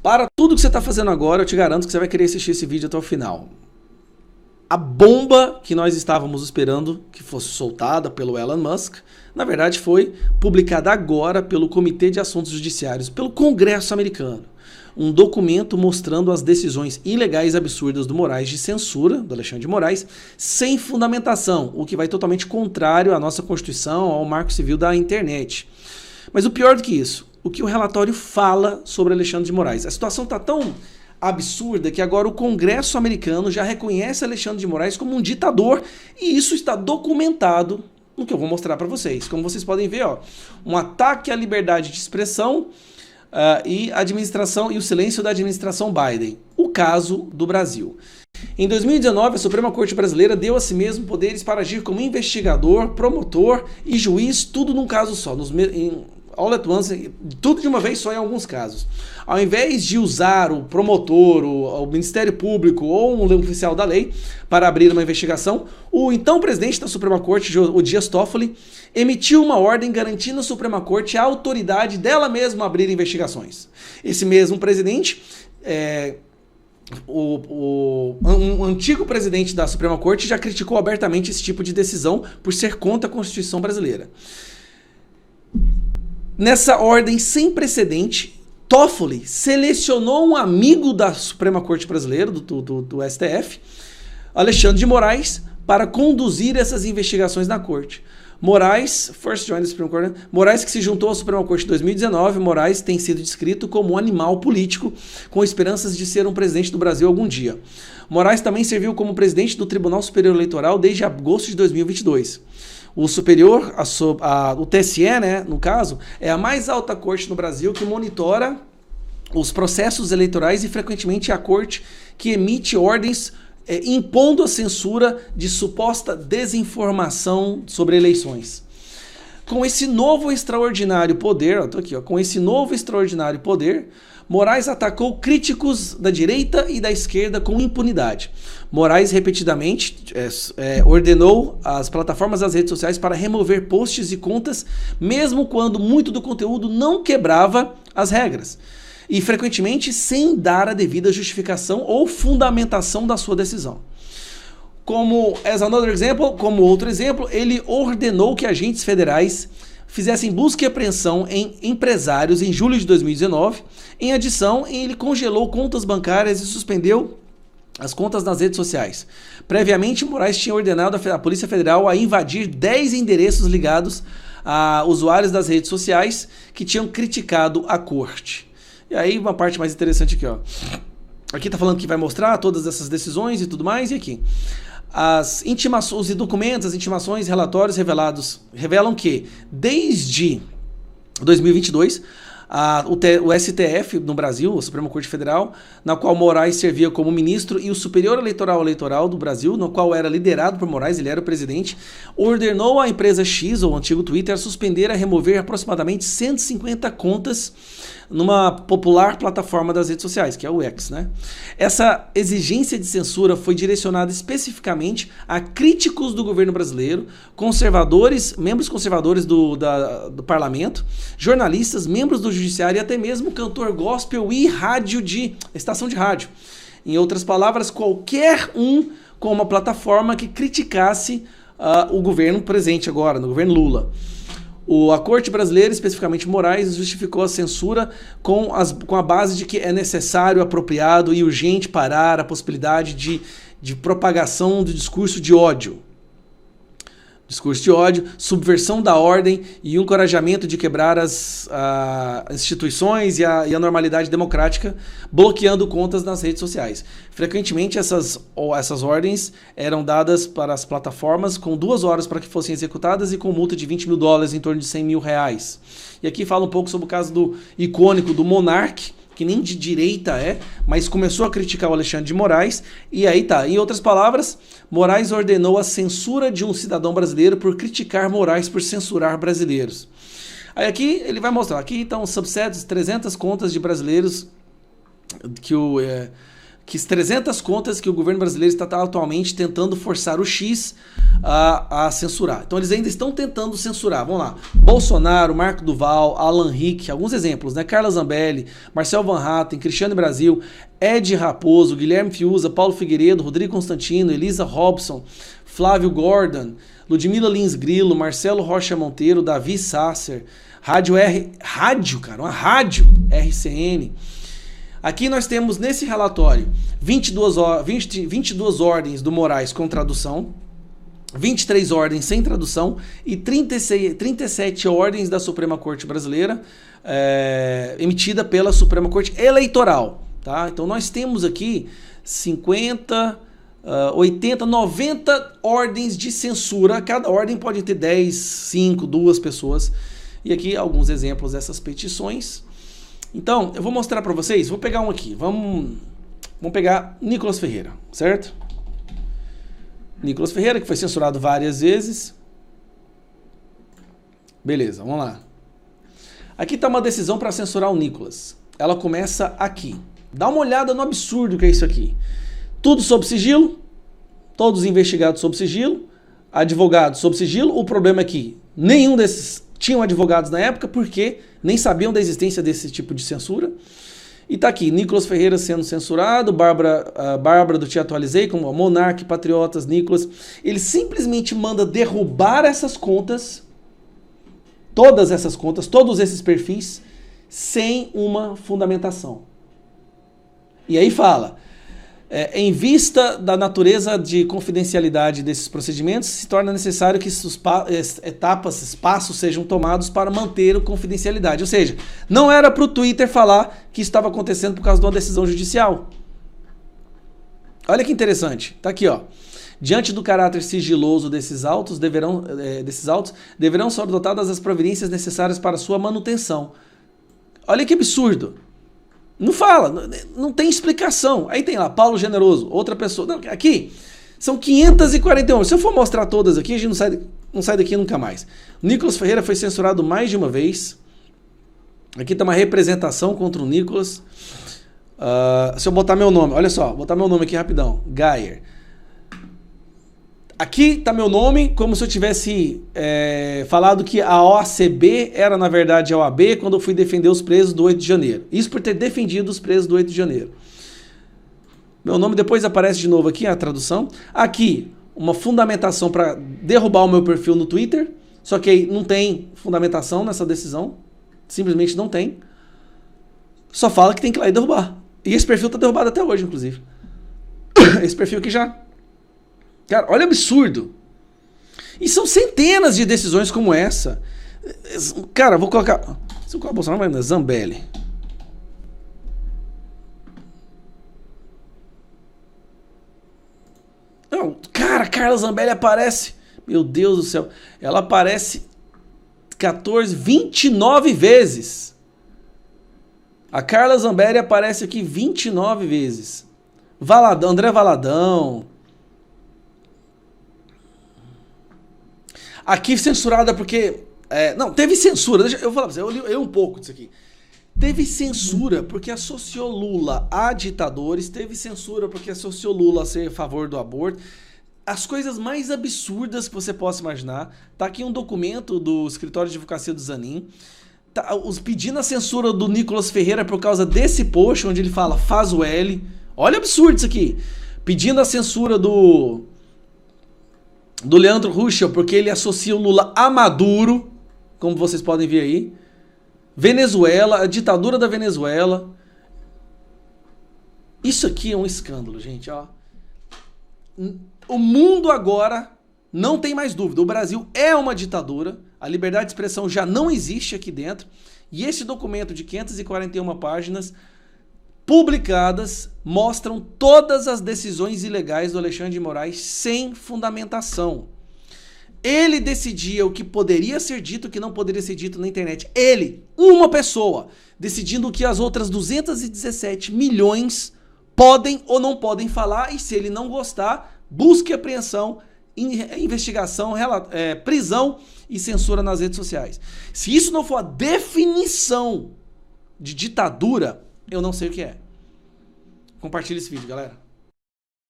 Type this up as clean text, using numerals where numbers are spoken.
Para tudo que você está fazendo agora, eu te garanto que você vai querer assistir esse vídeo até o final. A bomba que nós estávamos esperando que fosse soltada pelo Elon Musk, na verdade foi publicada agora pelo Comitê de Assuntos Judiciários, pelo Congresso americano. Um documento mostrando as decisões ilegais e absurdas do Moraes de censura, do Alexandre de Moraes, sem fundamentação, o que vai totalmente contrário à nossa Constituição, ao Marco Civil da internet. Mas o pior do que isso, o que o relatório fala sobre Alexandre de Moraes. A situação está tão absurda que agora o Congresso americano já reconhece Alexandre de Moraes como um ditador e isso está documentado no que eu vou mostrar para vocês. Como vocês podem ver, ó, um ataque à liberdade de expressão e administração e o silêncio da administração Biden. O caso do Brasil. Em 2019, a Suprema Corte Brasileira deu a si mesmo poderes para agir como investigador, promotor e juiz, tudo num caso só, all at once, tudo de uma vez só em alguns casos. Ao invés de usar o promotor, o Ministério Público ou um oficial da lei para abrir uma investigação, o então presidente da Suprema Corte, o Dias Toffoli, emitiu uma ordem garantindo à Suprema Corte a autoridade dela mesma abrir investigações. Esse mesmo presidente, um antigo presidente da Suprema Corte, já criticou abertamente esse tipo de decisão por ser contra a Constituição brasileira. Nessa ordem sem precedente, Toffoli selecionou um amigo da Suprema Corte Brasileira, do STF, Alexandre de Moraes, para conduzir essas investigações na corte. Moraes, Moraes que se juntou à Suprema Corte em 2019, Moraes tem sido descrito como um animal político com esperanças de ser um presidente do Brasil algum dia. Moraes também serviu como presidente do Tribunal Superior Eleitoral desde agosto de 2022. O superior, o TSE, né, no caso, é a mais alta corte no Brasil que monitora os processos eleitorais e frequentemente é a corte que emite ordens impondo a censura de suposta desinformação sobre eleições. Com esse novo extraordinário poder, com esse novo extraordinário poder, Moraes atacou críticos da direita e da esquerda com impunidade. Moraes repetidamente ordenou as plataformas das redes sociais para remover posts e contas, mesmo quando muito do conteúdo não quebrava as regras. E frequentemente sem dar a devida justificação ou fundamentação da sua decisão. Como outro exemplo, ele ordenou que agentes federais fizessem busca e apreensão em empresários em julho de 2019. Em adição, ele congelou contas bancárias e suspendeu as contas nas redes sociais. Previamente, Moraes tinha ordenado a Polícia Federal a invadir 10 endereços ligados a usuários das redes sociais que tinham criticado a corte. E aí uma parte mais interessante aqui, ó. Aqui tá falando que vai mostrar todas essas decisões e tudo mais, e aqui. As intimações e documentos, as intimações, relatórios revelam que, desde 2022, o STF no Brasil, a Suprema Corte Federal, na qual Moraes servia como ministro, e o Superior Eleitoral do Brasil, no qual era liderado por Moraes, ele era o presidente, ordenou à empresa X, ou antigo Twitter, a suspender, a remover aproximadamente 150 contas numa popular plataforma das redes sociais, que é o X, né? Essa exigência de censura foi direcionada especificamente a críticos do governo brasileiro, conservadores, membros conservadores do parlamento, jornalistas, membros do judiciário e até mesmo cantor gospel e estação de rádio. Em outras palavras, qualquer um com uma plataforma que criticasse o governo presente agora, no governo Lula. A Corte Brasileira, especificamente Moraes, justificou a censura com a base de que é necessário, apropriado e urgente parar a possibilidade de propagação do discurso de ódio. Subversão da ordem e o encorajamento de quebrar as instituições e a normalidade democrática, bloqueando contas nas redes sociais. Frequentemente, essas ordens eram dadas para as plataformas com 2 horas para que fossem executadas e com multa de $20 mil, em torno de R$100 mil. E aqui fala um pouco sobre o caso do icônico do Monark, que nem de direita mas começou a criticar o Alexandre de Moraes, e aí tá. Em outras palavras, Moraes ordenou a censura de um cidadão brasileiro por criticar Moraes por censurar brasileiros. Aí aqui ele vai mostrar, aqui estão subsets, 300 contas de brasileiros que 300 contas que o governo brasileiro está atualmente tentando forçar o X a censurar. Então eles ainda estão tentando censurar. Vamos lá. Bolsonaro, Marco Duval, Alan Rick, alguns exemplos, né? Carla Zambelli, Marcel Van Hatten, Cristiano Brasil, Ed Raposo, Guilherme Fiuza, Paulo Figueiredo, Rodrigo Constantino, Elisa Robson, Flávio Gordon, Ludmila Lins Grilo, Marcelo Rocha Monteiro, Davi Sasser, Rádio RCN. Aqui nós temos nesse relatório 22 ordens do Moraes com tradução, 23 ordens sem tradução e 37 ordens da Suprema Corte Brasileira emitida pela Suprema Corte Eleitoral. Tá? Então nós temos aqui 50, 80, 90 ordens de censura. Cada ordem pode ter 10, 5, 2 pessoas. E aqui alguns exemplos dessas petições. Então, eu vou mostrar para vocês, vou pegar um aqui, vamos pegar Nicolas Ferreira, certo? Nicolas Ferreira, que foi censurado várias vezes. Beleza, vamos lá. Aqui está uma decisão para censurar o Nicolas. Ela começa aqui. Dá uma olhada no absurdo que é isso aqui. Tudo sob sigilo, todos investigados sob sigilo, advogados sob sigilo. O problema é que nenhum desses tinham advogados na época, porque nem sabiam da existência desse tipo de censura. E tá aqui, Nicolas Ferreira sendo censurado, Bárbara do Te Atualizei, como Monark, Patriotas, Nicolas. Ele simplesmente manda derrubar essas contas, todas essas contas, todos esses perfis, sem uma fundamentação. E aí fala, em vista da natureza de confidencialidade desses procedimentos, se torna necessário que espaços sejam tomados para manter a confidencialidade. Ou seja, não era para o Twitter falar que estava acontecendo por causa de uma decisão judicial. Olha que interessante. Está aqui, ó. Diante do caráter sigiloso desses autos, deverão ser adotadas as providências necessárias para sua manutenção. Olha que absurdo. Não fala, não tem explicação. Aí tem lá, Paulo Generoso, outra pessoa. Não, aqui são 541. Se eu for mostrar todas aqui, a gente não sai daqui nunca mais. Nicolas Ferreira foi censurado mais de uma vez. Aqui está uma representação contra o Nicolas. Se eu botar meu nome, olha só, botar meu nome aqui rapidão. Geyer. Aqui está meu nome, como se eu tivesse falado que a OACB era, na verdade, a OAB, quando eu fui defender os presos do 8 de janeiro. Isso por ter defendido os presos do 8 de janeiro. Meu nome depois aparece de novo aqui, a tradução. Aqui, uma fundamentação para derrubar o meu perfil no Twitter. Só que aí não tem fundamentação nessa decisão. Simplesmente não tem. Só fala que tem que ir lá e derrubar. E esse perfil está derrubado até hoje, inclusive. Esse perfil aqui já... Cara, olha o absurdo. E são centenas de decisões como essa. Cara, vou colocar... Se eu colocar Bolsonaro, vai na Zambelli. Não, cara, Carla Zambelli aparece... Meu Deus do céu. Ela aparece 29 vezes. A Carla Zambelli aparece aqui 29 vezes. André Valadão... Aqui censurada porque... não, teve censura. Eu vou falar pra você, eu li um pouco disso aqui. Teve censura porque associou Lula a ditadores. Teve censura porque associou Lula a ser a favor do aborto. As coisas mais absurdas que você possa imaginar. Tá aqui um documento do escritório de advocacia do Zanin. Tá, pedindo a censura do Nicolas Ferreira por causa desse post onde ele fala faz o L. Olha o absurdo isso aqui. Pedindo a censura do Leandro Ruschel, porque ele associa o Lula a Maduro, como vocês podem ver aí. Venezuela, a ditadura da Venezuela. Isso aqui é um escândalo, gente. Ó. O mundo agora não tem mais dúvida. O Brasil é uma ditadura. A liberdade de expressão já não existe aqui dentro. E esse documento de 541 páginas publicadas mostram todas as decisões ilegais do Alexandre de Moraes sem fundamentação. Ele decidia o que poderia ser dito e o que não poderia ser dito na internet. Ele, uma pessoa, decidindo o que as outras 217 milhões podem ou não podem falar, e se ele não gostar, busque apreensão, investigação, prisão e censura nas redes sociais. Se isso não for a definição de ditadura, eu não sei o que é. Compartilha esse vídeo, galera.